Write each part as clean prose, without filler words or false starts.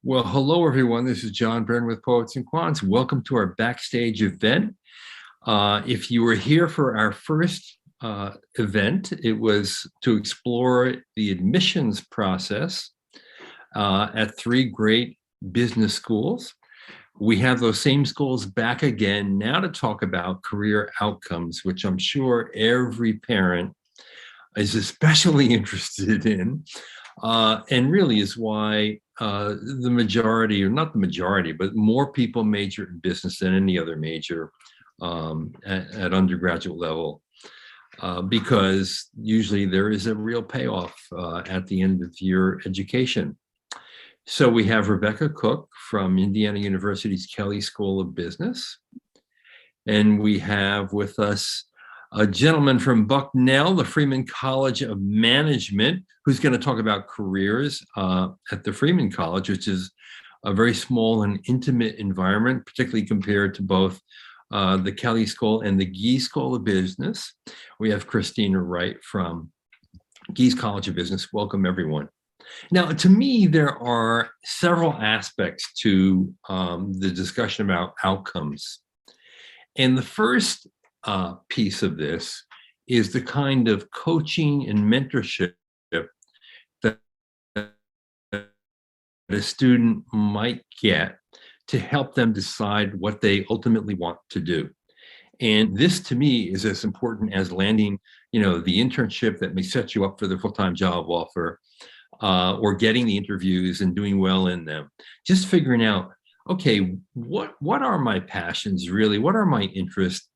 Well, hello, everyone. This is John Byrne with Poets&Quants. Welcome to our backstage event. If you were here for our first event, it was to explore the admissions process at three great business schools. We have those same schools back again now to talk about career outcomes, which I'm sure every parent is especially interested in, and really is why the majority, or not the majority, but more people major in business than any other major at undergraduate level, because usually there is a real payoff at the end of your education. So we have Rebecca Cook from Indiana University's Kelley School of Business. And we have with us a gentleman from Bucknell, the Freeman College of Management, who's going to talk about careers at the Freeman College, which is a very small and intimate environment, particularly compared to both the Kelley School and the Geese School of Business. We have Christina Wright from Geese College of Business. Welcome, everyone. Now, to me, there are several aspects to the discussion about outcomes. And the first piece of this is the kind of coaching and mentorship that a student might get to help them decide what they ultimately want to do. And this, to me, is as important as landing, the internship that may set you up for the full-time job offer, or getting the interviews and doing well in them. Just figuring out, okay, what are my passions really? What are my interests?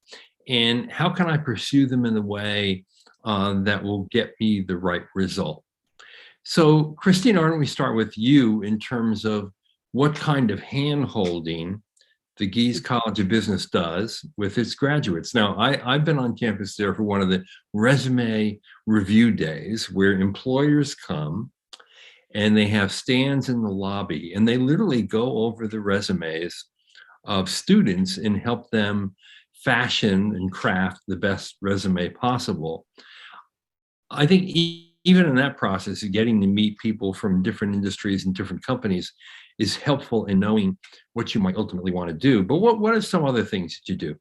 And how can I pursue them in the way that will get me the right result? So, Christina, why don't we start with you in terms of what kind of hand-holding the Geese College of Business does with its graduates. Now, I've been on campus there for one of the resume review days where employers come and they have stands in the lobby, and they literally go over the resumes of students and help them fashion and craft the best resume possible. I think even in that process of getting to meet people from different industries and different companies is helpful in knowing what you might ultimately want to do. But what are some other things that you do?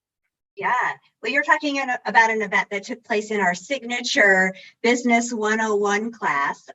Yeah, well, you're talking about an event that took place in our signature Business 101 class.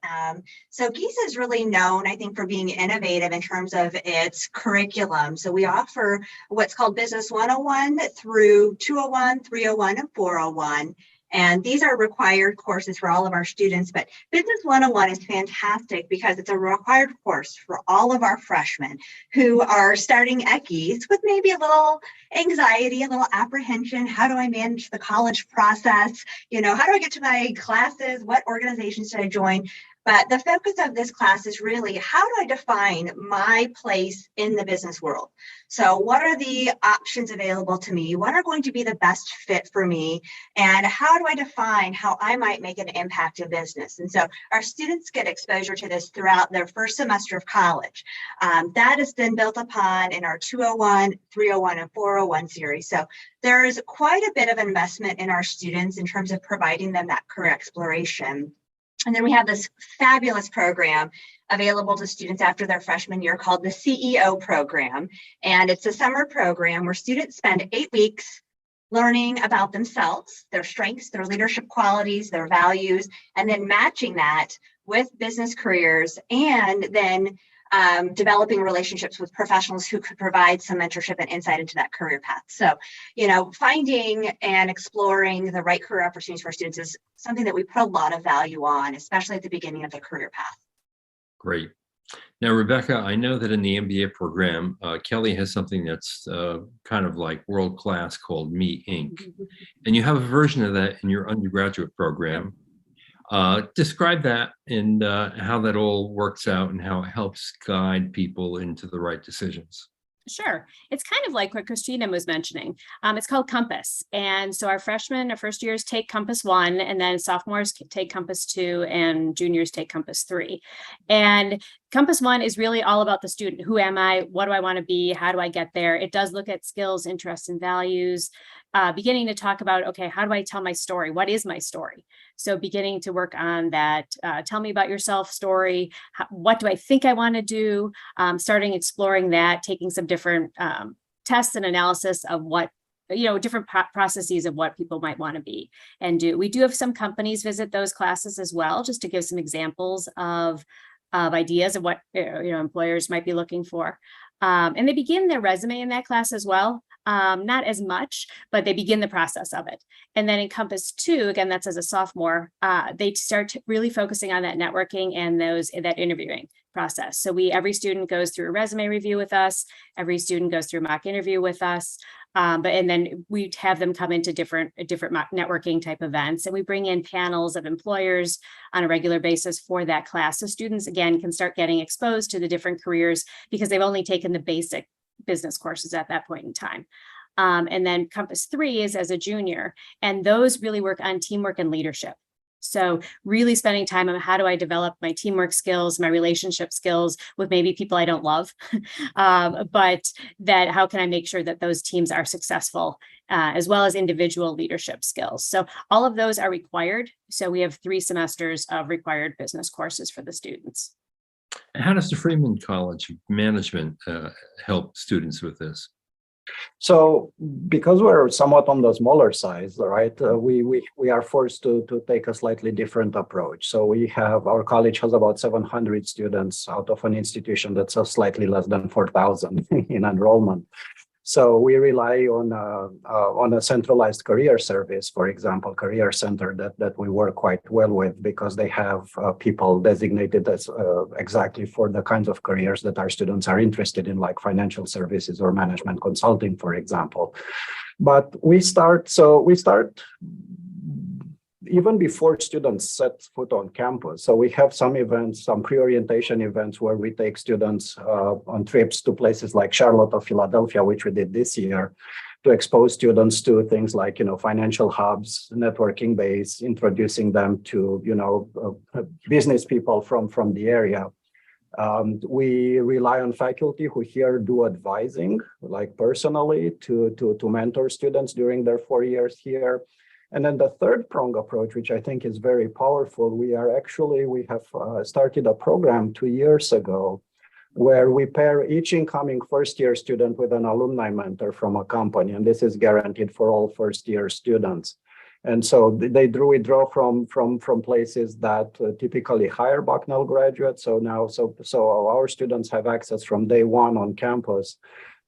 So Geese is really known, I think, for being innovative in terms of its curriculum. So we offer what's called Business 101 through 201, 301, and 401. And these are required courses for all of our students, but Business 101 is fantastic because it's a required course for all of our freshmen who are starting at Geese with maybe a little anxiety, a little apprehension. How do I manage the college process? How do I get to my classes? What organizations should I join? But the focus of this class is really, how do I define my place in the business world? So what are the options available to me? What are going to be the best fit for me? And how do I define how I might make an impact in business? And so our students get exposure to this throughout their first semester of college. That has been built upon in our 201, 301, and 401 series. So there is quite a bit of investment in our students in terms of providing them that career exploration. And then we have this fabulous program available to students after their freshman year called the CEO program. And it's a summer program where students spend 8 weeks learning about themselves, their strengths, their leadership qualities, their values, and then matching that with business careers, and then developing relationships with professionals who could provide some mentorship and insight into that career path. So, finding and exploring the right career opportunities for students is something that we put a lot of value on, especially at the beginning of the career path. Great. Now, Rebecca, I know that in the MBA program, Kelley has something that's kind of like world-class called Me Inc. And you have a version of that in your undergraduate program. Describe that and how that all works out and how it helps guide people into the right decisions. Sure. It's kind of like what Christina was mentioning. It's called Compass. And so our freshmen, our first years take Compass 1, and then sophomores take Compass 2, and juniors take Compass 3. And Compass 1 is really all about the student. Who am I? What do I want to be? How do I get there? It does look at skills, interests, and values. beginning to talk about, okay, how do I tell my story? What is my story? So beginning to work on that, tell me about yourself story. What do I think I want to do? Starting exploring that, taking some different tests and analysis of what, different processes of what people might want to be and do. We do have some companies visit those classes as well, just to give some examples of ideas of what employers might be looking for. And they begin their resume in that class as well. Not as much, but they begin the process of it. And then in Compass 2, again, that's as a sophomore, they start really focusing on that networking and that interviewing process. So every student goes through a resume review with us. Every student goes through a mock interview with us. And then we have them come into different networking type events, and we bring in panels of employers on a regular basis for that class. So students, again, can start getting exposed to the different careers because they've only taken the basic business courses at that point in time. And then Compass 3 is as a junior, and those really work on teamwork and leadership. So really spending time on how do I develop my teamwork skills, my relationship skills with maybe people I don't love, but that how can I make sure that those teams are successful, as well as individual leadership skills. So all of those are required. So we have 3 semesters of required business courses for the students. How does the Freeman College Management help students with this? So because we're somewhat on the smaller size, right, we are forced to take a slightly different approach. So our college has about 700 students out of an institution that's slightly less than 4,000 in enrollment. So we rely on a centralized career service, for example, career center that we work quite well with, because they have people designated as exactly for the kinds of careers that our students are interested in, like financial services or management consulting, for example. But we start even before students set foot on campus. So we have some events, some pre-orientation events where we take students on trips to places like Charlotte or Philadelphia, which we did this year, to expose students to things like, financial hubs, networking base, introducing them to, business people from the area. We rely on faculty who here do advising, like personally, to mentor students during their 4 years here. And then the third prong approach, which I think is very powerful, we have started a program 2 years ago where we pair each incoming first-year student with an alumni mentor from a company, and this is guaranteed for all first-year students. And so they withdraw from places that typically hire Bucknell graduates. So our students have access from day one on campus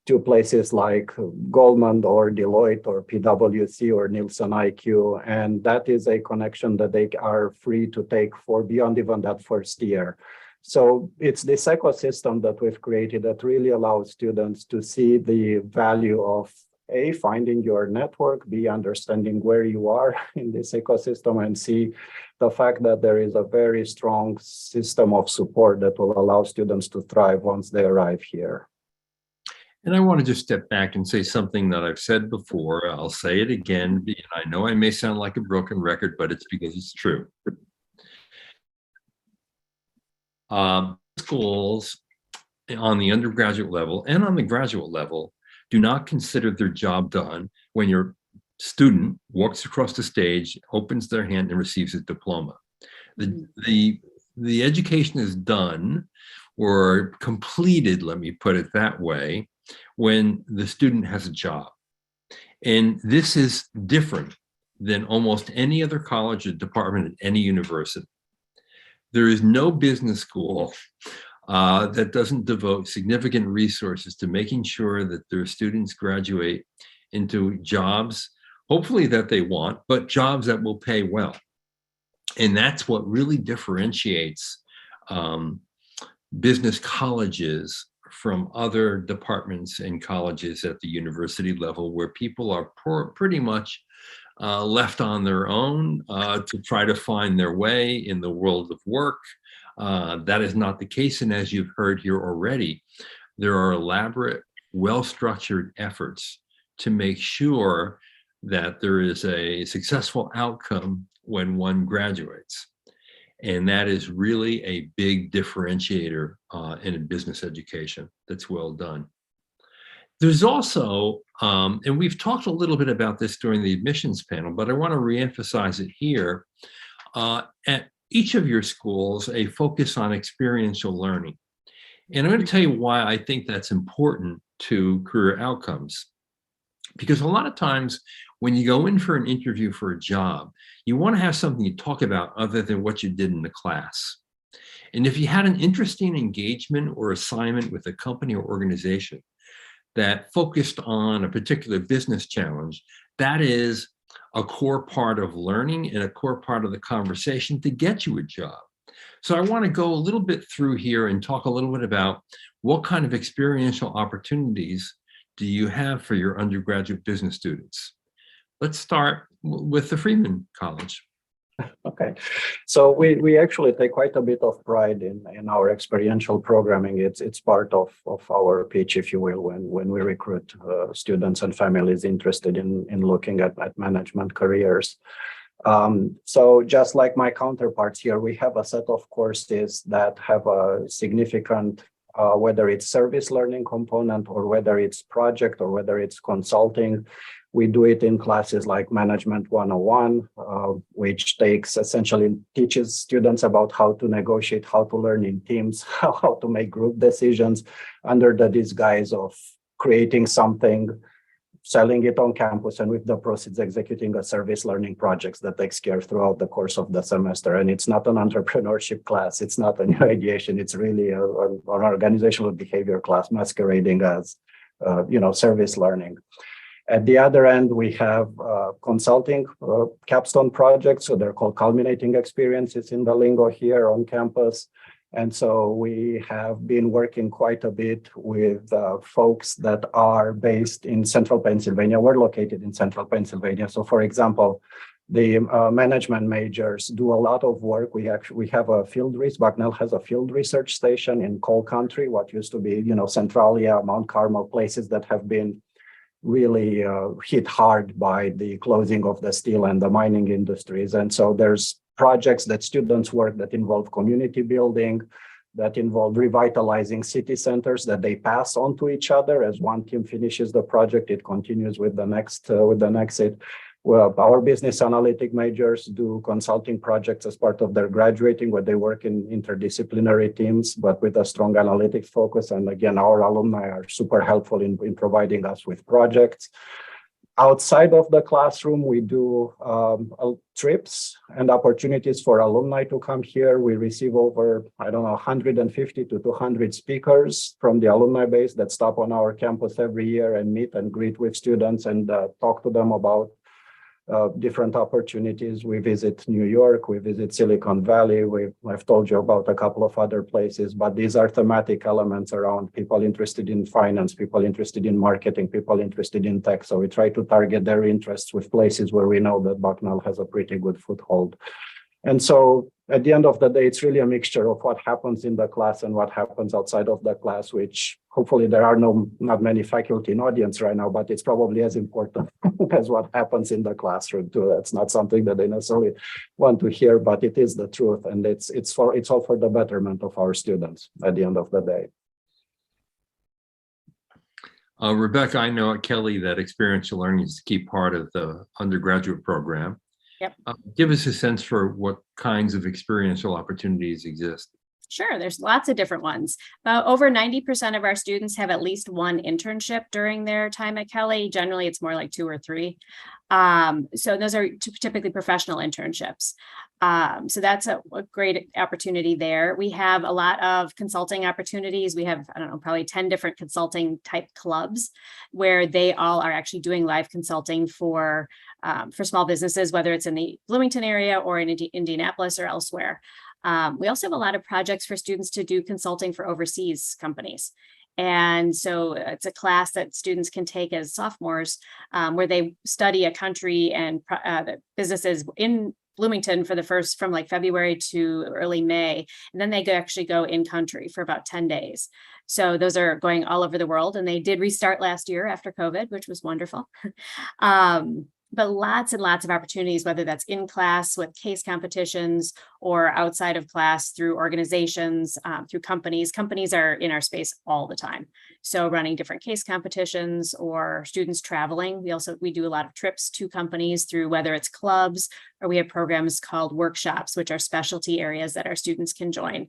to places like Goldman or Deloitte or PwC or Nielsen IQ. And that is a connection that they are free to take for beyond even that first year. So it's this ecosystem that we've created that really allows students to see the value of A, finding your network, B, understanding where you are in this ecosystem, and C, the fact that there is a very strong system of support that will allow students to thrive once they arrive here. And I want to just step back and say something that I've said before. I'll say it again. I know I may sound like a broken record, but it's because it's true. Schools on the undergraduate level and on the graduate level do not consider their job done when your student walks across the stage, opens their hand, and receives a diploma. The education is done or completed, let me put it that way, when the student has a job. And this is different than almost any other college or department at any university. There is no business school that doesn't devote significant resources to making sure that their students graduate into jobs, hopefully that they want, but jobs that will pay well. And that's what really differentiates business colleges from other departments and colleges at the university level, where people are pretty much left on their own to try to find their way in the world of work. That is not the case. And as you've heard here already, there are elaborate, well-structured efforts to make sure that there is a successful outcome when one graduates. And that is really a big differentiator in a business education that's well done. There's also, and we've talked a little bit about this during the admissions panel, but I want to reemphasize it here. At each of your schools, a focus on experiential learning. And I'm going to tell you why I think that's important to career outcomes. Because a lot of times when you go in for an interview for a job, you want to have something to talk about other than what you did in the class. And if you had an interesting engagement or assignment with a company or organization that focused on a particular business challenge, that is a core part of learning and a core part of the conversation to get you a job. So I want to go a little bit through here and talk a little bit about what kind of experiential opportunities do you have for your undergraduate business students. Let's start with the Freeman College. Okay, so we actually take quite a bit of pride in our experiential programming. It's part of our pitch, if you will, when we recruit students and families interested in looking at management careers. So just like my counterparts here, we have a set of courses that have a significant, whether it's service learning component or whether it's project or whether it's consulting. We do it in classes like Management 101, which essentially teaches students about how to negotiate, how to learn in teams, how to make group decisions under the disguise of creating something, selling it on campus, and with the proceeds executing a service learning projects that takes care throughout the course of the semester. And it's not an entrepreneurship class, it's not a new ideation, it's really an organizational behavior class masquerading as service learning. At the other end, we have consulting capstone projects. So they're called culminating experiences in the lingo here on campus. And so we have been working quite a bit with folks that are based in central Pennsylvania. We're located in central Pennsylvania. So for example, the management majors do a lot of work. We have a field research. Bucknell has a field research station in coal country, what used to be, Centralia, Mount Carmel, places that have been really hit hard by the closing of the steel and the mining industries. And so there's projects that students work that involve community building, that involve revitalizing city centers that they pass on to each other. As one team finishes the project, it continues with the next. Well, our business analytic majors do consulting projects as part of their graduating, where they work in interdisciplinary teams, but with a strong analytics focus. And again, our alumni are super helpful in providing us with projects. Outside of the classroom, we do trips and opportunities for alumni to come here. We receive over, 150 to 200 speakers from the alumni base that stop on our campus every year and meet and greet with students and talk to them about different opportunities. We visit New York, we visit Silicon Valley. I've told you about a couple of other places, but these are thematic elements around people interested in finance, people interested in marketing, people interested in tech. So we try to target their interests with places where we know that Bucknell has a pretty good foothold. And so at the end of the day, it's really a mixture of what happens in the class and what happens outside of the class, which hopefully there are not many faculty in audience right now, but it's probably as important as what happens in the classroom too. That's not something that they necessarily want to hear, but it is the truth. And it's all for the betterment of our students at the end of the day. Rebecca, I know at Kelly that experiential learning is a key part of the undergraduate program. Yep. Give us a sense for what kinds of experiential opportunities exist. Sure, there's lots of different ones. Over 90% of our students have at least one internship during their time at Kelly. Generally, it's more like 2 or 3. So those are typically professional internships. So that's a great opportunity there. We have a lot of consulting opportunities. We have, probably 10 different consulting type clubs where they all are actually doing live consulting for small businesses, whether it's in the Bloomington area or in Indianapolis or elsewhere. We also have a lot of projects for students to do consulting for overseas companies. And so it's a class that students can take as sophomores where they study a country and the businesses in Bloomington from like February to early May. And then they actually go in country for about 10 days. So those are going all over the world. And they did restart last year after COVID, which was wonderful. but lots and lots of opportunities, whether that's in class with case competitions or outside of class through organizations, through companies. Companies are in our space all the time. So running different case competitions or students traveling. We do a lot of trips to companies through whether it's clubs or we have programs called workshops, which are specialty areas that our students can join.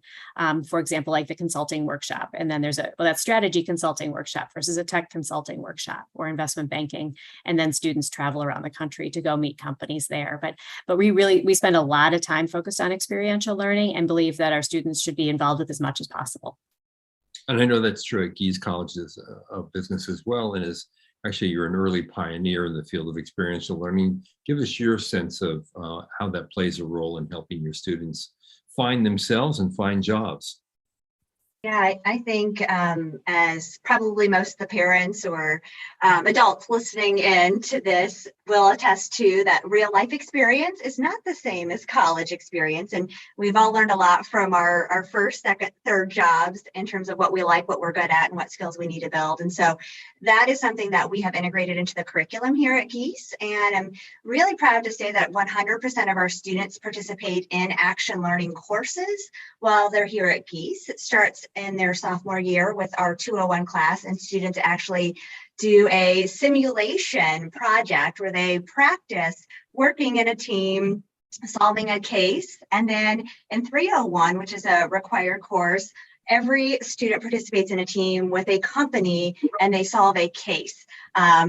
For example, like the consulting workshop. And then there's that strategy consulting workshop versus a tech consulting workshop or investment banking. And then students travel around the country to go meet companies there. But we spend a lot of time focused on experiential learning and believe that our students should be involved with as much as possible. And I know that's true at Geese College of Business as well. And actually, you're an early pioneer in the field of experiential learning. Give us your sense of how that plays a role in helping your students find themselves and find jobs. Yeah, I think as probably most of the parents or adults listening in to this will attest to, that real life experience is not the same as college experience. And we've all learned a lot from our first, second, third jobs in terms of what we like, what we're good at, and what skills we need to build. And so that is something that we have integrated into the curriculum here at Geese. And I'm really proud to say that 100% of our students participate in action learning courses while they're here at Geese. It starts in their sophomore year with our 201 class, and students actually do a simulation project where they practice working in a team, solving a case. And then in 301, which is a required course, every student participates in a team with a company and they solve a case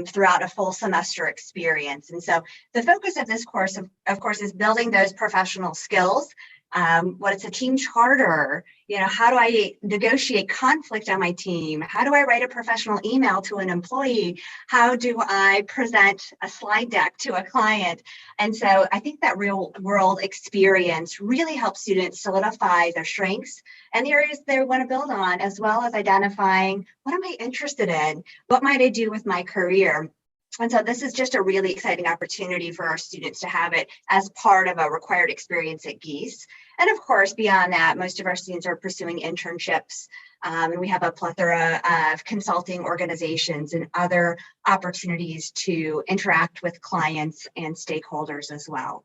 throughout a full semester experience. And so the focus of this course, of course, is building those professional skills. What it's a team charter, how do I negotiate conflict on my team? How do I write a professional email to an employee? How do I present a slide deck to a client? And so I think that real world experience really helps students solidify their strengths and the areas they want to build on, as well as identifying what am I interested in? What might I do with my career? And so this is just a really exciting opportunity for our students to have it as part of a required experience at Geese. And of course, beyond that, most of our students are pursuing internships. And we have a plethora of consulting organizations and other opportunities to interact with clients and stakeholders as well.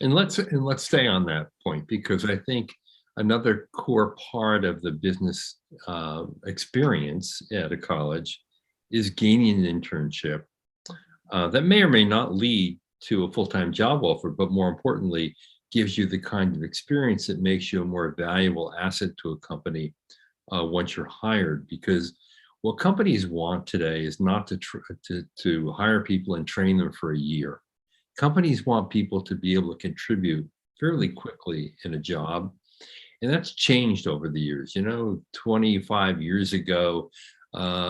And let's stay on that point, because I think another core part of the business experience at a college is gaining an internship that may or may not lead to a full-time job offer, but more importantly, gives you the kind of experience that makes you a more valuable asset to a company once you're hired. Because what companies want today is not to hire people and train them for a year. Companies want people to be able to contribute fairly quickly in a job. And that's changed over the years. 25 years ago,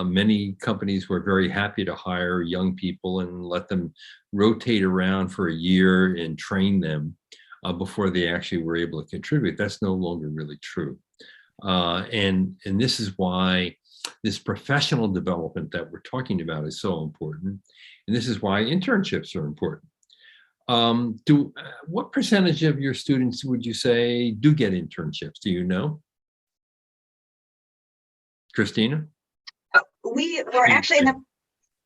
many companies were very happy to hire young people and let them rotate around for a year and train them before they actually were able to contribute. That's no longer really true. And this is why this professional development that we're talking about is so important. And this is why internships are important. What percentage of your students would you say do get internships? Do you know? Christina?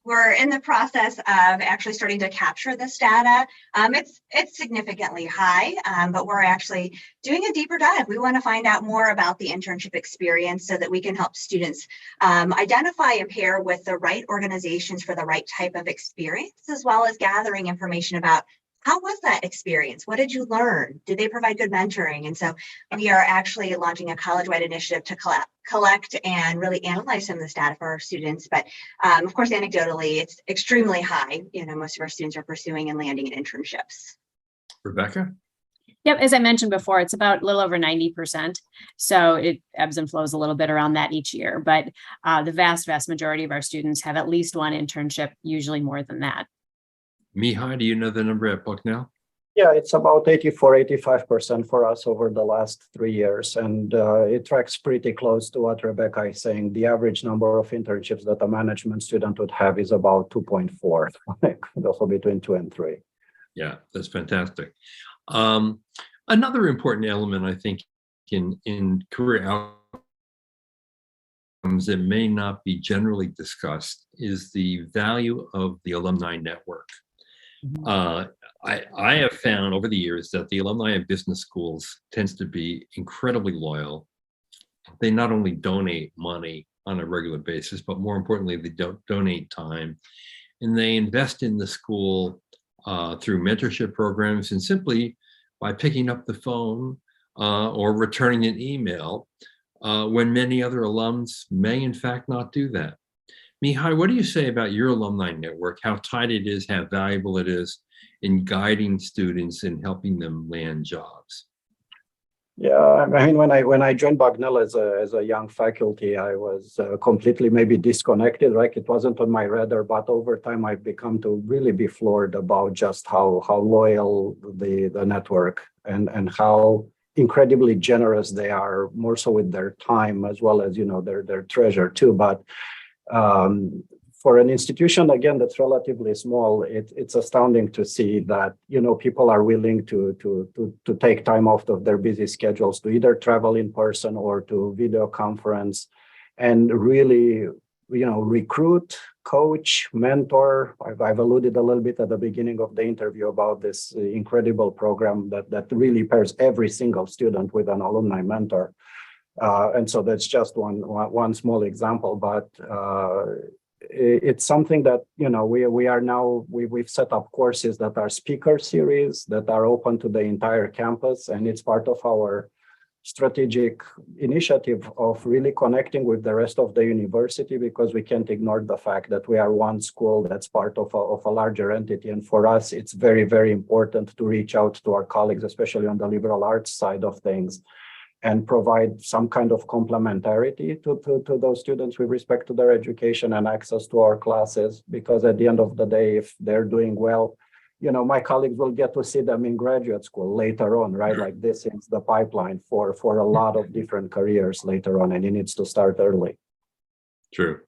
We're in the process of actually starting to capture this data. It's significantly high, but we're actually doing a deeper dive. We want to find out more about the internship experience so that we can help students identify and pair with the right organizations for the right type of experience, as well as gathering information about how was that experience? What did you learn? Did they provide good mentoring? And so we are actually launching a college-wide initiative to collect and really analyze some of this data for our students. But of course, anecdotally, it's extremely high. Most of our students are pursuing and landing in internships. Rebecca? Yep, as I mentioned before, it's about a little over 90%. So it ebbs and flows a little bit around that each year. But the vast majority of our students have at least one internship, usually more than that. Mihai, do you know the number at Bucknell? Yeah, it's about 85% for us over the last 3 years. And it tracks pretty close to what Rebecca is saying. The average number of internships that a management student would have is about 2.4, also between 2 and 3. Yeah, that's fantastic. Another important element, I think, in career that may not be generally discussed is the value of the alumni network. I have found over the years that the alumni of business schools tends to be incredibly loyal. They not only donate money on a regular basis, but more importantly, they donate time, and they invest in the school through mentorship programs and simply by picking up the phone or returning an email when many other alums may in fact not do that. Mihai, what do you say about your alumni network, how tight it is, how valuable it is in guiding students and helping them land jobs? Yeah, I mean, when I joined Bucknell as a young faculty, I was completely maybe disconnected, right? It wasn't on my radar, but over time I've become to really be floored about just how loyal the network and how incredibly generous they are, more so with their time as well as, you know, their treasure too. But for an institution, again, that's relatively small, it's astounding to see that, you know, people are willing to take time off of their busy schedules to either travel in person or to video conference and really, you know, recruit, coach, mentor. I've alluded a little bit at the beginning of the interview about this incredible program that really pairs every single student with an alumni mentor. And so that's just one small example, but it's something that, you know, we've set up courses that are speaker series that are open to the entire campus, and it's part of our strategic initiative of really connecting with the rest of the university, because we can't ignore the fact that we are one school that's part of a larger entity. And for us, it's very, very important to reach out to our colleagues, especially on the liberal arts side of things, and provide some kind of complementarity to those students with respect to their education and access to our classes. Because at the end of the day, if they're doing well, you know, my colleagues will get to see them in graduate school later on, right? Like this is the pipeline for a lot of different careers later on, and it needs to start early. True.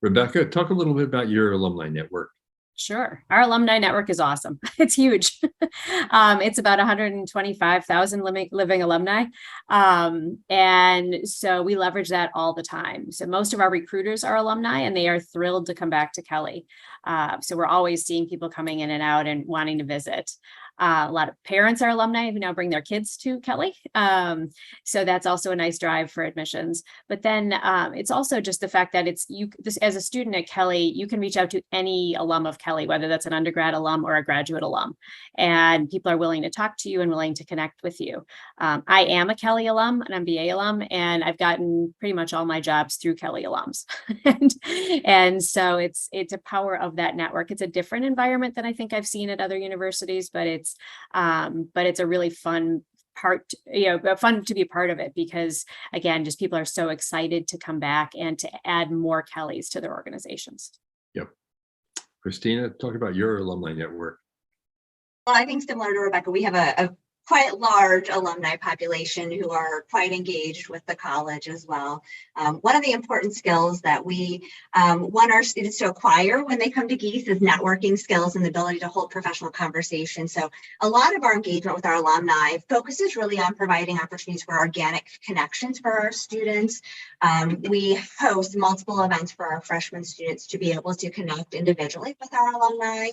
Rebecca, talk a little bit about your alumni network. Sure. Our alumni network is awesome. It's huge. It's about 125,000 living alumni. And so we leverage that all the time. So most of our recruiters are alumni, and they are thrilled to come back to Kelly. So we're always seeing people coming in and out and wanting to visit. A lot of parents are alumni who now bring their kids to Kelly. So that's also a nice drive for admissions. But then it's also just the fact that as a student at Kelly, you can reach out to any alum of Kelly, whether that's an undergrad alum or a graduate alum, and people are willing to talk to you and willing to connect with you. I am a Kelly alum, an MBA alum, and I've gotten pretty much all my jobs through Kelly alums. and so it's a power of that network. It's a different environment than I think I've seen at other universities, but it's a really fun part, fun to be a part of it, because again, just people are so excited to come back and to add more Kellys to their organizations. Yep. Christina, talk about your alumni network. Well, I think similar to Rebecca, we have a quite large alumni population who are quite engaged with the college as well. One of the important skills that we want our students to acquire when they come to Geese is networking skills and the ability to hold professional conversations. So a lot of our engagement with our alumni focuses really on providing opportunities for organic connections for our students. We host multiple events for our freshman students to be able to connect individually with our alumni,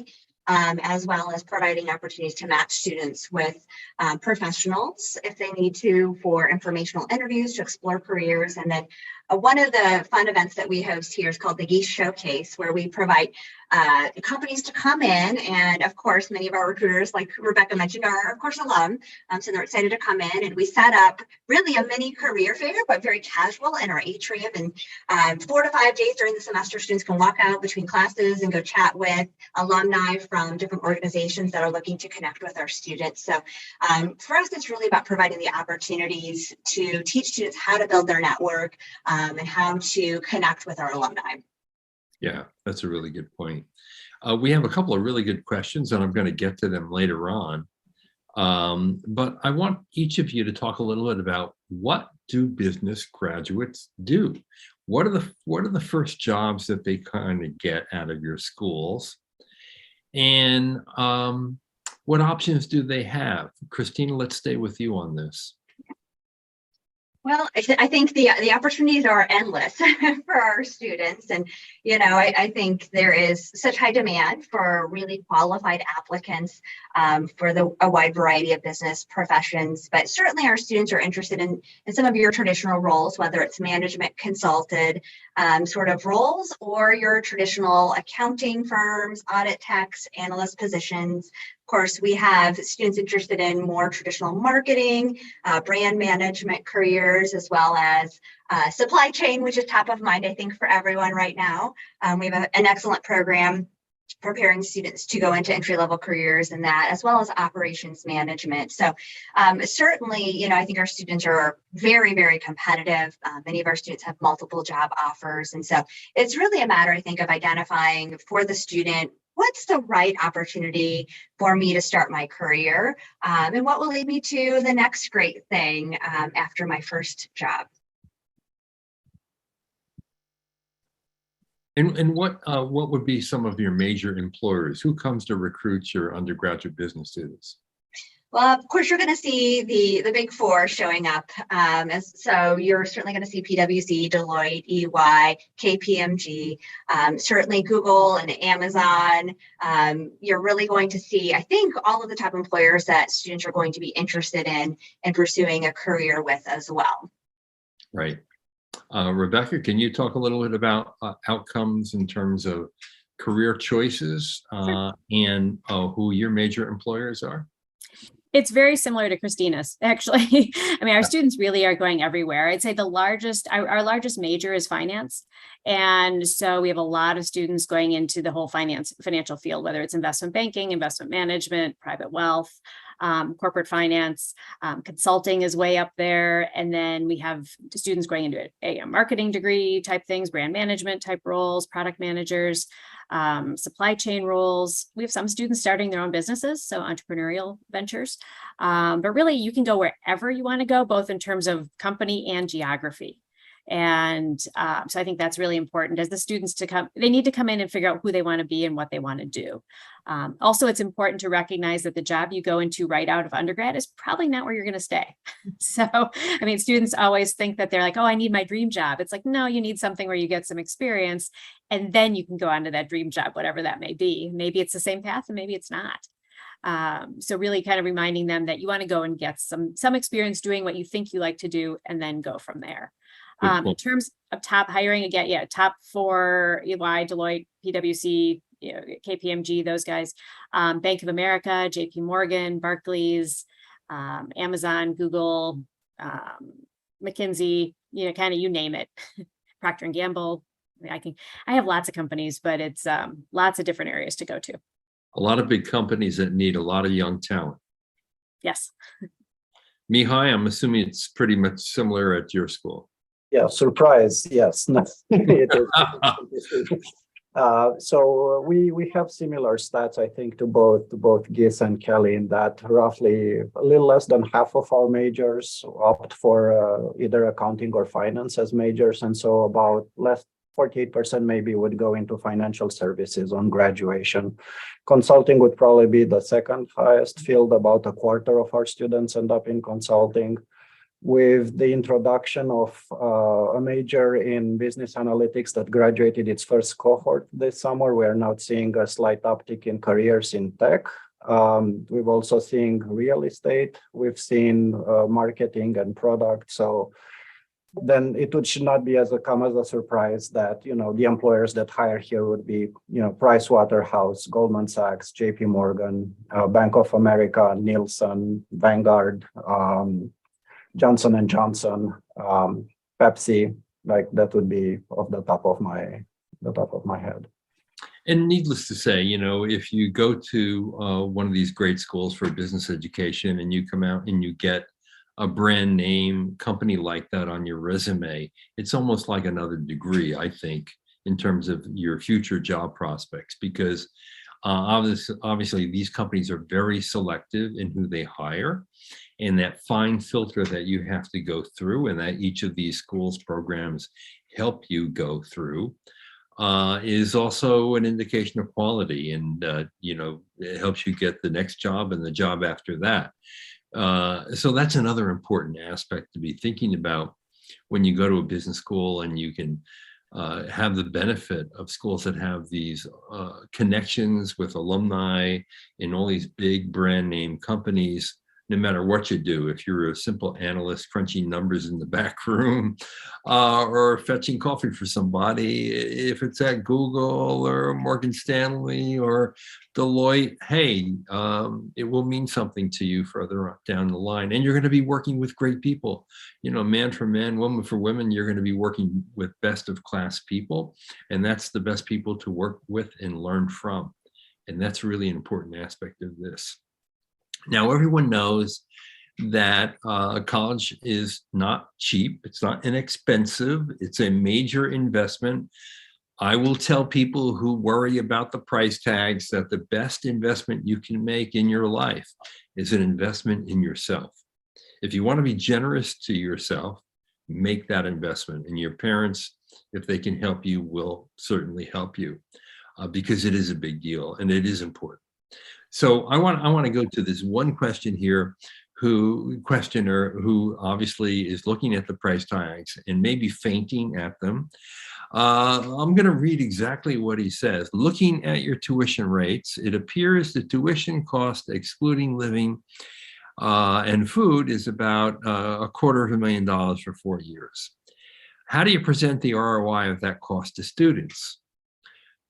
as well as providing opportunities to match students with professionals if they need to for informational interviews to explore careers. And then one of the fun events that we host here is called the Geese Showcase, where we provide companies to come in. And of course, many of our recruiters, like Rebecca mentioned, are of course alum. So they're excited to come in, and we set up really a mini career fair, but very casual in our atrium. And 4 to 5 days during the semester, students can walk out between classes and go chat with alumni from different organizations that are looking to connect with our students. So for us, it's really about providing the opportunities to teach students how to build their network and how to connect with our alumni. Yeah, that's a really good point. We have a couple of really good questions, and I'm going to get to them later on. But I want each of you to talk a little bit about, what do business graduates do? What are the first jobs that they kind of get out of your schools? And what options do they have? Christina, let's stay with you on this. Well, I think the opportunities are endless for our students. And, I think there is such high demand for really qualified applicants for a wide variety of business professions. But certainly our students are interested in some of your traditional roles, whether it's management consulted sort of roles or your traditional accounting firms, audit techs, analyst positions. Of course, we have students interested in more traditional marketing, brand management careers, as well as supply chain, which is top of mind, I think, for everyone right now. We have an excellent program preparing students to go into entry-level careers in that, as well as operations management. So certainly, I think our students are very, very competitive. Many of our students have multiple job offers. And so it's really a matter, I think, of identifying for the student, what's the right opportunity for me to start my career? And what will lead me to the next great thing after my first job? And what would be some of your major employers? Who comes to recruit your undergraduate business students? Well, of course, you're going to see the big four showing up. So you're certainly going to see PwC, Deloitte, EY, KPMG, certainly Google and Amazon. You're really going to see, I think, all of the top employers that students are going to be interested in pursuing a career with as well. Right. Rebecca, can you talk a little bit about outcomes in terms of career choices and who your major employers are? It's very similar to Christina's, actually. I mean, our students really are going everywhere. I'd say our largest major is finance. And so we have a lot of students going into the whole financial field, whether it's investment banking, investment management, private wealth, corporate finance, consulting is way up there. And then we have students going into a marketing degree type things, brand management type roles, product managers, supply chain roles. We have some students starting their own businesses, so entrepreneurial ventures. But really, you can go wherever you want to go, both in terms of company and geography. And so I think that's really important as the students they need to come in and figure out who they want to be and what they want to do. Also, it's important to recognize that the job you go into right out of undergrad is probably not where you're going to stay. So, I mean, students always think that they're like, oh, I need my dream job. It's like, no, you need something where you get some experience and then you can go on to that dream job, whatever that may be. Maybe it's the same path and maybe it's not. So really kind of reminding them that you want to go and get some experience doing what you think you like to do and then go from there. In terms of top hiring, again, top four, EY, Deloitte, PwC, KPMG, those guys, Bank of America, JP Morgan, Barclays, Amazon, Google, McKinsey, kind of you name it, Procter & Gamble. I have lots of companies, but it's lots of different areas to go to. A lot of big companies that need a lot of young talent. Yes. Mihai, I'm assuming it's pretty much similar at your school. Yeah, surprise. Yes. It is. So we have similar stats, I think, to both Geese and Kelly, in that roughly a little less than half of our majors opt for either accounting or finance as majors, and so about 48% maybe would go into financial services on graduation. Consulting would probably be the second highest field. About a quarter of our students end up in consulting. With the introduction of a major in business analytics that graduated its first cohort this summer, we are now seeing a slight uptick in careers in tech. We've also seen real estate. We've seen marketing and product. So then it should not come as a surprise that the employers that hire here would be Price Waterhouse, Goldman Sachs, JP Morgan, Bank of America, Nielsen, Vanguard, Johnson & Johnson, Pepsi. Like that would be off the top of my head. And needless to say, if you go to one of these great schools for business education and you come out and you get a brand name company like that on your resume, it's almost like another degree, I think, in terms of your future job prospects, because obviously these companies are very selective in who they hire, and that fine filter that you have to go through and that each of these schools programs help you go through is also an indication of quality, and it helps you get the next job and the job after that. So that's another important aspect to be thinking about when you go to a business school and you can have the benefit of schools that have these connections with alumni in all these big brand name companies. No matter what you do, if you're a simple analyst crunching numbers in the back room or fetching coffee for somebody, if it's at Google or Morgan Stanley or Deloitte, hey, it will mean something to you further down the line. And you're going to be working with great people. You know, man for man, woman for women, you're going to be working with best of class people. And that's the best people to work with and learn from. And that's really an important aspect of this. Now, everyone knows that college is not cheap. It's not inexpensive. It's a major investment. I will tell people who worry about the price tags that the best investment you can make in your life is an investment in yourself. If you want to be generous to yourself, make that investment. And your parents, if they can help you, will certainly help you because it is a big deal and it is important. So I want to go to this one question here, questioner who obviously is looking at the price tags and maybe fainting at them. I'm going to read exactly what he says. Looking at your tuition rates, it appears the tuition cost, excluding living and food, is about $250,000 for 4 years. How do you present the ROI of that cost to students?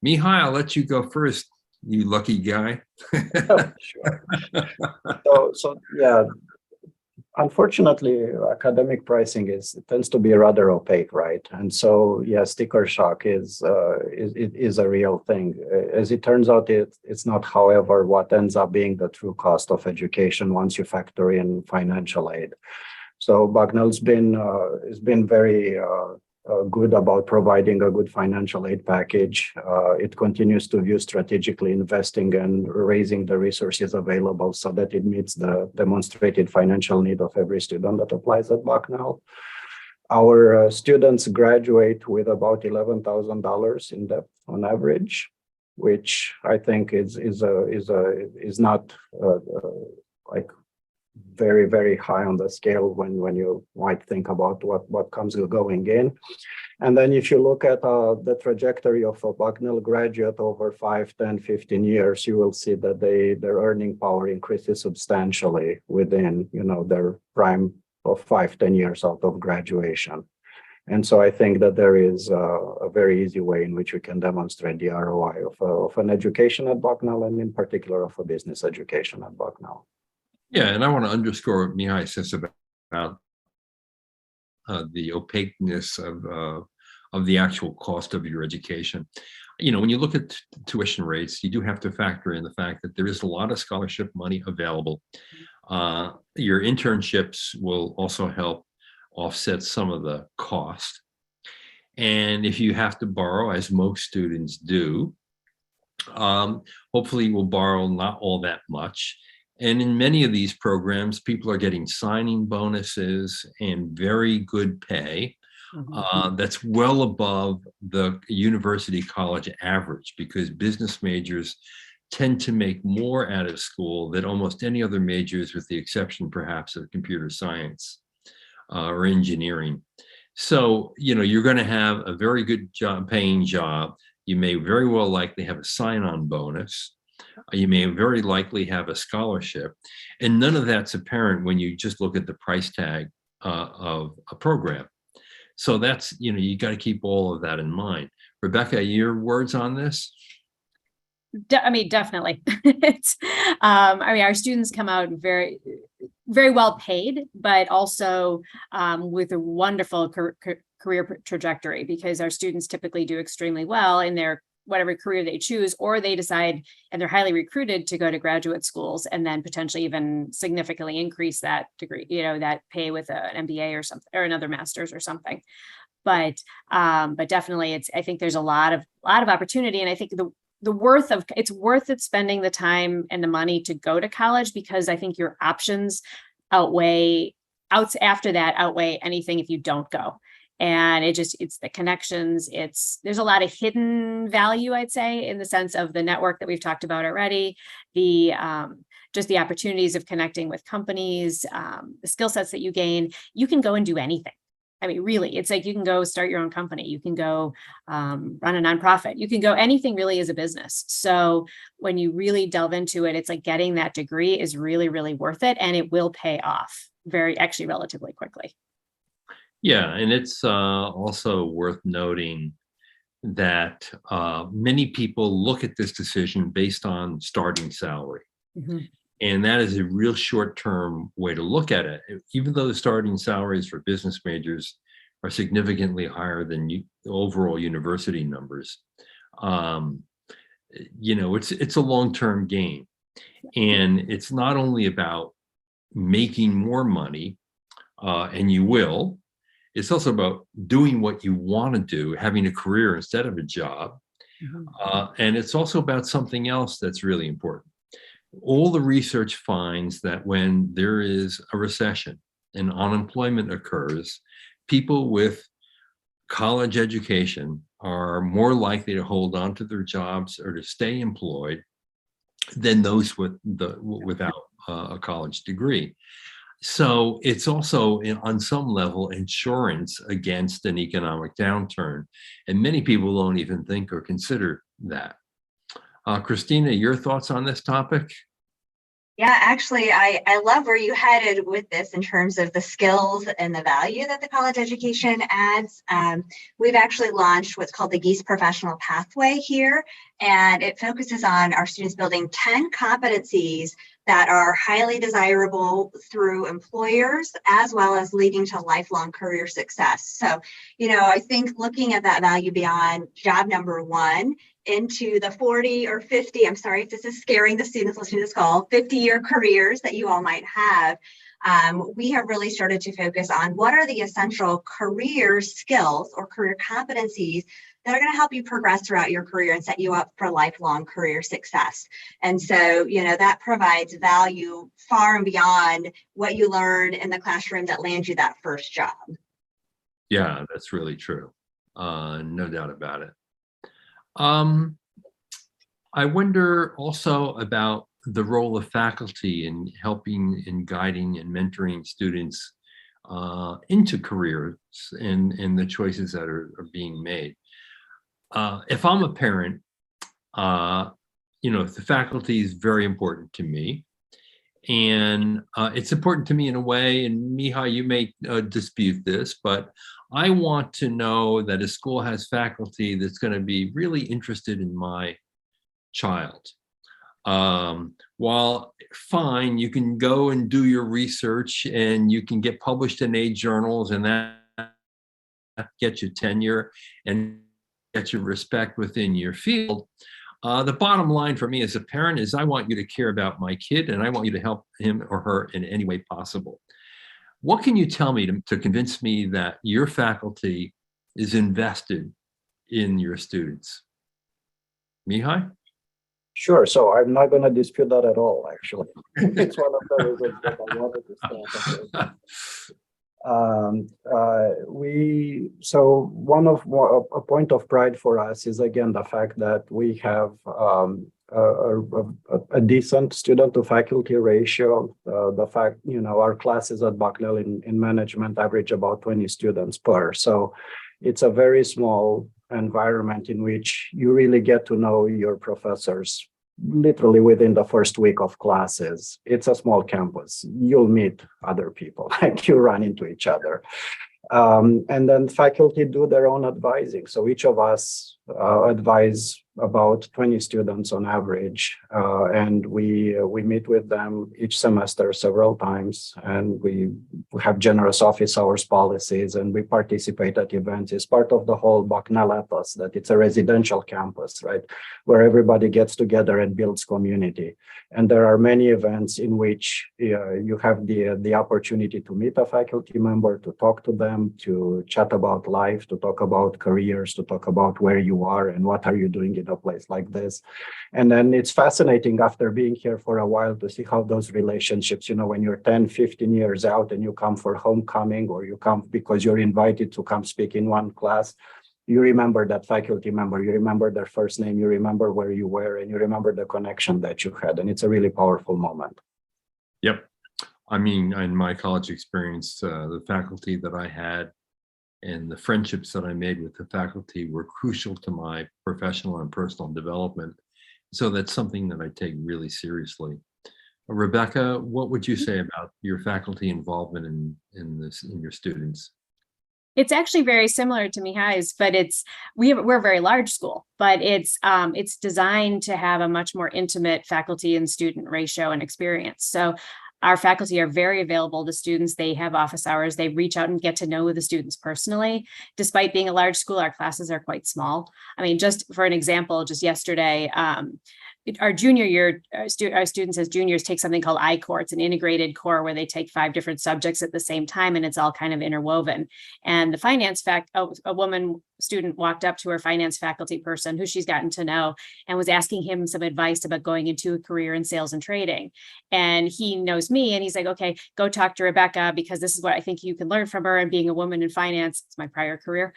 Mihai, I'll let you go first. You lucky guy. Sure. So yeah, unfortunately, academic pricing tends to be rather opaque, right? And so yeah, sticker shock is a real thing. As it turns out, it's not, however, what ends up being the true cost of education once you factor in financial aid. So Bucknell's been very good about providing a good financial aid package. It continues to view strategically investing and raising the resources available so that it meets the demonstrated financial need of every student that applies at Bucknell. Our students graduate with about $11,000 in debt on average, which I think is not like very, very high on the scale when you might think about what comes going in. And then if you look at the trajectory of a Bucknell graduate over 5, 10, 15 years, you will see that their earning power increases substantially within, their prime of 5, 10 years out of graduation. And so I think that there is a very easy way in which we can demonstrate the ROI of an education at Bucknell, and in particular of a business education at Bucknell. Yeah, and I want to underscore what Mihai says about the opaqueness of the actual cost of your education. When you look at tuition rates, you do have to factor in the fact that there is a lot of scholarship money available. Your internships will also help offset some of the cost. And if you have to borrow, as most students do, hopefully you will borrow not all that much. And in many of these programs, people are getting signing bonuses and very good pay. That's well above the university college average, because business majors tend to make more out of school than almost any other majors, with the exception perhaps of computer science or engineering. So, you're going to have a very good paying job. You may very well likely have a sign-on bonus. You may very likely have a scholarship, and none of that's apparent when you just look at the price tag of a program. So that's, you got to keep all of that in mind. Rebecca, your words on this? Definitely. Our students come out very, very well paid, but also with a wonderful career trajectory, because our students typically do extremely well in their whatever career they choose, or they decide and they're highly recruited to go to graduate schools and then potentially even significantly increase that degree, that pay with an MBA or something, or another master's or something. But definitely I think there's a lot of opportunity. And I think it's worth it spending the time and the money to go to college, because I think your options outweigh anything if you don't go. And it's the connections. There's a lot of hidden value, I'd say, in the sense of the network that we've talked about already, just the opportunities of connecting with companies, the skill sets that you gain. You can go and do anything. I mean, really, it's like you can go start your own company. You can go run a nonprofit. You can go anything really as a business. So when you really delve into it, it's like getting that degree is really, really worth it. And it will pay off actually relatively quickly. Yeah, and it's also worth noting that many people look at this decision based on starting salary. Mhm. And that is a real short-term way to look at it. Even though the starting salaries for business majors are significantly higher than the overall university numbers, um, it's a long-term gain. And it's not only about making more money, and you will, it's also about doing what you want to do, having a career instead of a job. Mhm. And it's also about something else that's really important. All the research finds that when there is a recession and unemployment occurs, people with college education are more likely to hold on to their jobs or to stay employed than those without a college degree. So it's also on some level insurance against an economic downturn. And many people don't even think or consider that. Christina, your thoughts on this topic? Yeah, actually, I love where you headed with this in terms of the skills and the value that the college education adds. We've actually launched what's called the Geese Professional Pathway here, and it focuses on our students building 10 competencies that are highly desirable through employers, as well as leading to lifelong career success. So, I think looking at that value beyond job number one into the 40 or 50, I'm sorry if this is scaring the students listening to this call, 50-year careers that you all might have, we have really started to focus on what are the essential career skills or career competencies that are going to help you progress throughout your career and set you up for lifelong career success. And so, that provides value far and beyond what you learn in the classroom that lands you that first job. Yeah, that's really true. No doubt about it. I wonder also about the role of faculty in helping and guiding and mentoring students into careers and the choices that are being made. If I'm a parent, the faculty is very important to me. And it's important to me in a way, and Mihai, you may dispute this, but I want to know that a school has faculty that's going to be really interested in my child. While fine, you can go and do your research and you can get published in A journals, and that gets you tenure and gets you respect within your field. The bottom line for me as a parent is I want you to care about my kid and I want you to help him or her in any way possible. What can you tell me to convince me that your faculty is invested in your students? Mihai? Sure. So I'm not going to dispute that at all, actually. It's one of the reasons that I wanted to start. A point of pride for us is, again, the fact that we have a decent student to faculty ratio. The fact, our classes at Bucknell in management average about 20 students per. So it's a very small environment in which you really get to know your professors literally within the first week of classes. It's a small campus. You'll meet other people, like you run into each other. And then faculty do their own advising. So each of us advise about 20 students on average, and we meet with them each semester several times, and we have generous office hours policies, and we participate at events. It's part of the whole Bucknell ethos that it's a residential campus, right, where everybody gets together and builds community. And there are many events in which you have the opportunity to meet a faculty member, to talk to them, to chat about life, to talk about careers, to talk about where you are and what are you doing in a place like this. And then it's fascinating after being here for a while to see how those relationships, when you're 10, 15 years out and you come for homecoming, or you come because you're invited to come speak in one class, you remember that faculty member, you remember their first name, you remember where you were, and you remember the connection that you had. And it's a really powerful moment. Yep. I mean, in my college experience, the faculty that I had And the friendships that I made with the faculty were crucial to my professional and personal development. So that's something that I take really seriously. Rebecca, what would you say about your faculty involvement in your students? It's actually very similar to Mihai's, but we're a very large school, but it's designed to have a much more intimate faculty and student ratio and experience. So our faculty are very available to students. They have office hours. They reach out and get to know the students personally. Despite being a large school, our classes are quite small. I mean, just for an example, just yesterday, our junior year, our students as juniors take something called I-Core. It's an integrated core where they take 5 different subjects at the same time, and it's all kind of interwoven. And the finance a woman student walked up to her finance faculty person who she's gotten to know and was asking him some advice about going into a career in sales and trading. And he knows me and he's like, okay, go talk to Rebecca because this is what I think you can learn from her. And being a woman in finance, it's my prior career.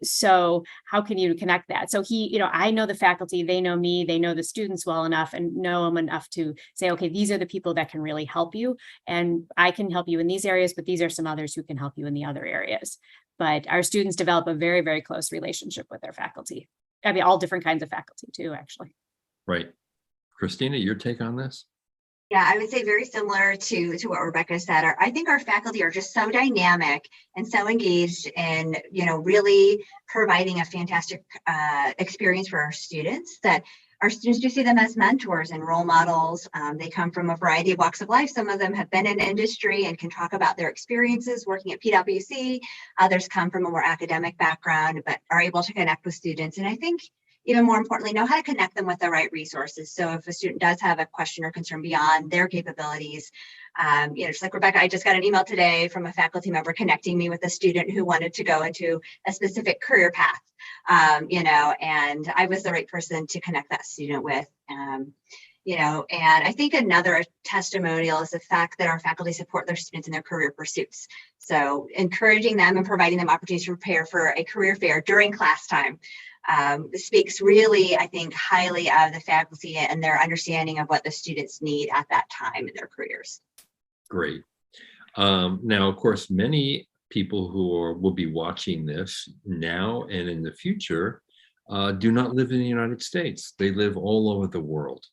So how can you connect that? So I know the faculty, they know me, they know the students well enough and know them enough to say, okay, these are the people that can really help you. And I can help you in these areas, but these are some others who can help you in the other areas. But our students develop a very, very close relationship with their faculty. I mean, all different kinds of faculty too, actually. Right. Christina, your take on this? Yeah, I would say very similar to what Rebecca said. I think our faculty are just so dynamic and so engaged in, really providing a fantastic experience for our students that our students do see them as mentors and role models. They come from a variety of walks of life. Some of them have been in industry and can talk about their experiences working at PwC. Others come from a more academic background, but are able to connect with students. And I think even more importantly, know how to connect them with the right resources. So if a student does have a question or concern beyond their capabilities, just like Rebecca, I just got an email today from a faculty member connecting me with a student who wanted to go into a specific career path, and I was the right person to connect that student with. And I think another testimonial is the fact that our faculty support their students in their career pursuits. So encouraging them and providing them opportunities to prepare for a career fair during class time. Speaks really, I think, highly of the faculty and their understanding of what the students need at that time in their careers. Great. Now, of course, many people who will be watching this now and in the future do not live in the United States. They live all over the world.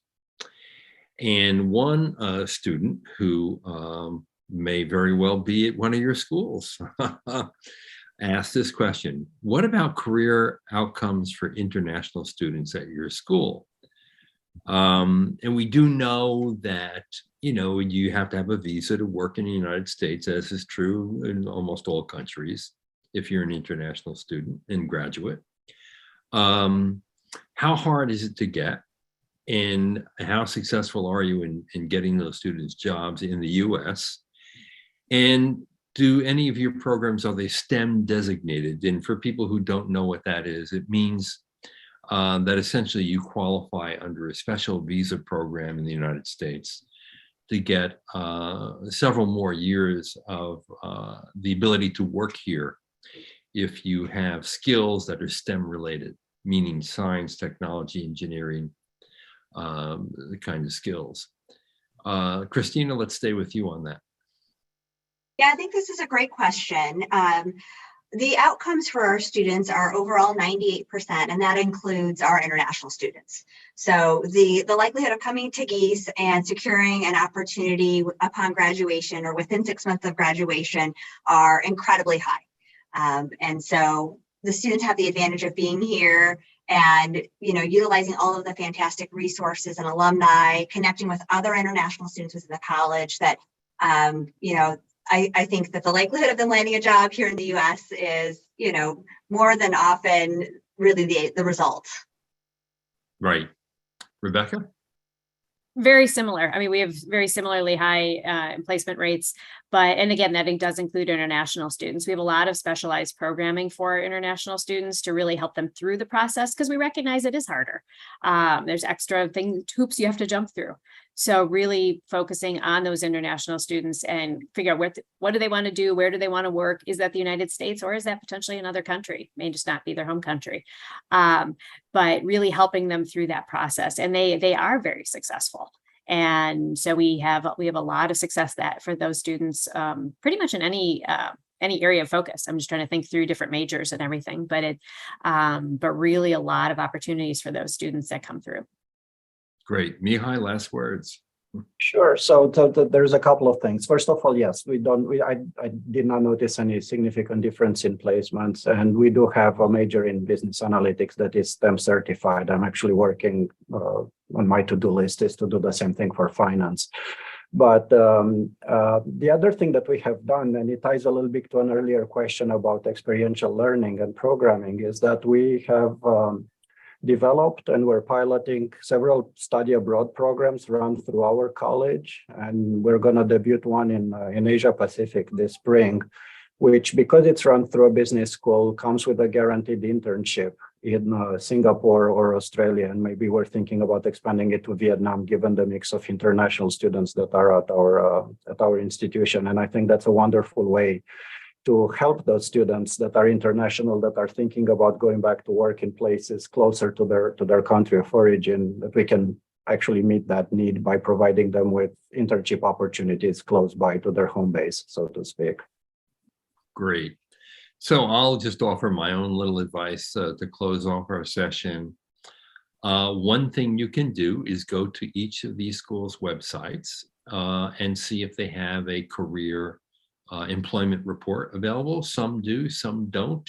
And one student who may very well be at one of your schools asked this question: what about career outcomes for international students at your school? And we do know that, you have to have a visa to work in the United States, as is true in almost all countries, if you're an international student and graduate. How hard is it to get? And how successful are you in getting those students jobs in the US? And do any of your programs, are they STEM designated? And for people who don't know what that is, it means that essentially you qualify under a special visa program in the United States to get several more years of the ability to work here if you have skills that are STEM related, meaning science, technology, engineering, the kind of skills. Christina, let's stay with you on that. Yeah, I think this is a great question. The outcomes for our students are overall 98%, and that includes our international students. So the likelihood of coming to Geese and securing an opportunity upon graduation or within 6 months of graduation are incredibly high. And so the students have the advantage of being here and, utilizing all of the fantastic resources and alumni, connecting with other international students within the college that, I think that the likelihood of them landing a job here in the US is, more than often really the result. Right. Rebecca? Very similar. I mean, we have very similarly high placement rates, and again, that does include international students. We have a lot of specialized programming for international students to really help them through the process because we recognize it is harder. There's extra hoops you have to jump through. So really focusing on those international students and figure out what do they want to do? Where do they want to work? Is that the United States or is that potentially another country? May just not be their home country. But really helping them through that process. And they are very successful. And so we have a lot of success for those students pretty much in any any area of focus. I'm just trying to think through different majors and everything, but really a lot of opportunities for those students that come through. Great. Mihai, last words. Sure. So there's a couple of things. First of all, yes, I did not notice any significant difference in placements, and we do have a major in business analytics that is STEM certified. I'm actually working on my to-do list is to do the same thing for finance. But the other thing that we have done, and it ties a little bit to an earlier question about experiential learning and programming, is that we have developed and we're piloting several study abroad programs run through our college, and we're going to debut one in Asia Pacific this spring, which, because it's run through a business school, comes with a guaranteed internship in Singapore or Australia, and maybe we're thinking about expanding it to Vietnam, given the mix of international students that are at our institution. And I think that's a wonderful way to help those students that are international, that are thinking about going back to work in places closer to their country of origin, that we can actually meet that need by providing them with internship opportunities close by to their home base, so to speak. Great. So I'll just offer my own little advice to close off our session. One thing you can do is go to each of these schools' websites and see if they have a career employment report available. Some do, some don't.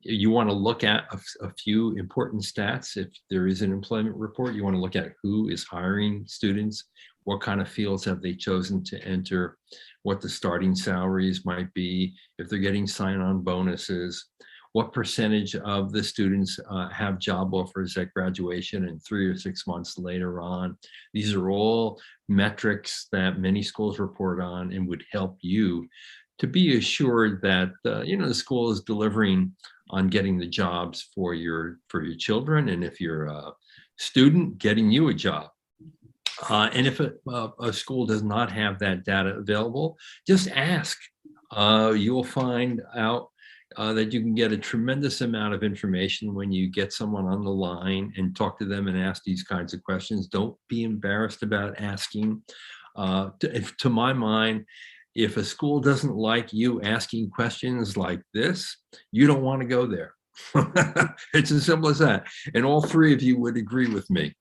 You want to look at a few important stats. If there is an employment report, you want to look at who is hiring students, what kind of fields have they chosen to enter, what the starting salaries might be, if they're getting sign-on bonuses, what percentage of the students have job offers at graduation and 3 or 6 months later on. These are all metrics that many schools report on and would help you to be assured that the school is delivering on getting the jobs for your children, and if you're a student, getting you a job. And if a school does not have that data available, just ask. You'll find out that you can get a tremendous amount of information when you get someone on the line and talk to them and ask these kinds of questions. Don't be embarrassed about asking. To my mind, if a school doesn't like you asking questions like this, you don't want to go there. It's as simple as that. And all three of you would agree with me.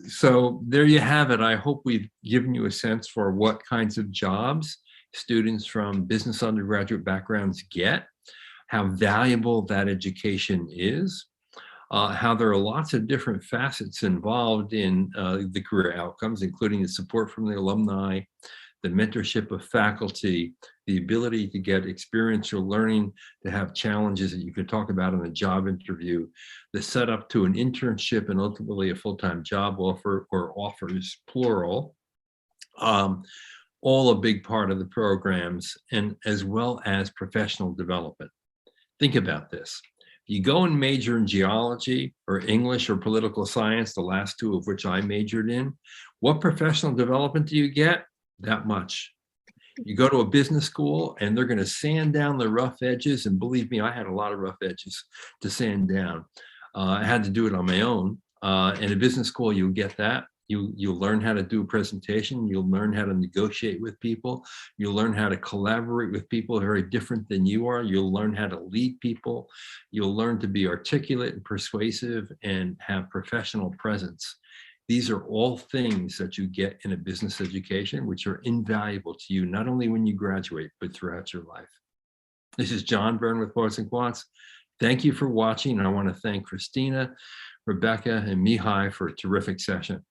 So there you have it. I hope we've given you a sense for what kinds of jobs students from business undergraduate backgrounds get, how valuable that education is, how there are lots of different facets involved in the career outcomes, including the support from the alumni, the mentorship of faculty, the ability to get experiential learning, to have challenges that you can talk about in a job interview, the setup to an internship and ultimately a full-time job offer, or offers plural, all a big part of the programs, and as well as professional development. Think about this. You go and major in geology or English or political science, the last two of which I majored in, what professional development do you get? That much. You go to a business school and they're going to sand down the rough edges, and believe me, I had a lot of rough edges to sand down. I had to do it on my own. In a business school, you'll get that. You'll learn how to do a presentation. You'll learn how to negotiate with people. You'll learn how to collaborate with people very different than you are. You'll learn how to lead people. You'll learn to be articulate and persuasive and have professional presence. These are all things that you get in a business education, which are invaluable to you, not only when you graduate, but throughout your life. This is John Byrne with Poets&Quants. Thank you for watching. I want to thank Christina, Rebecca, and Mihai for a terrific session.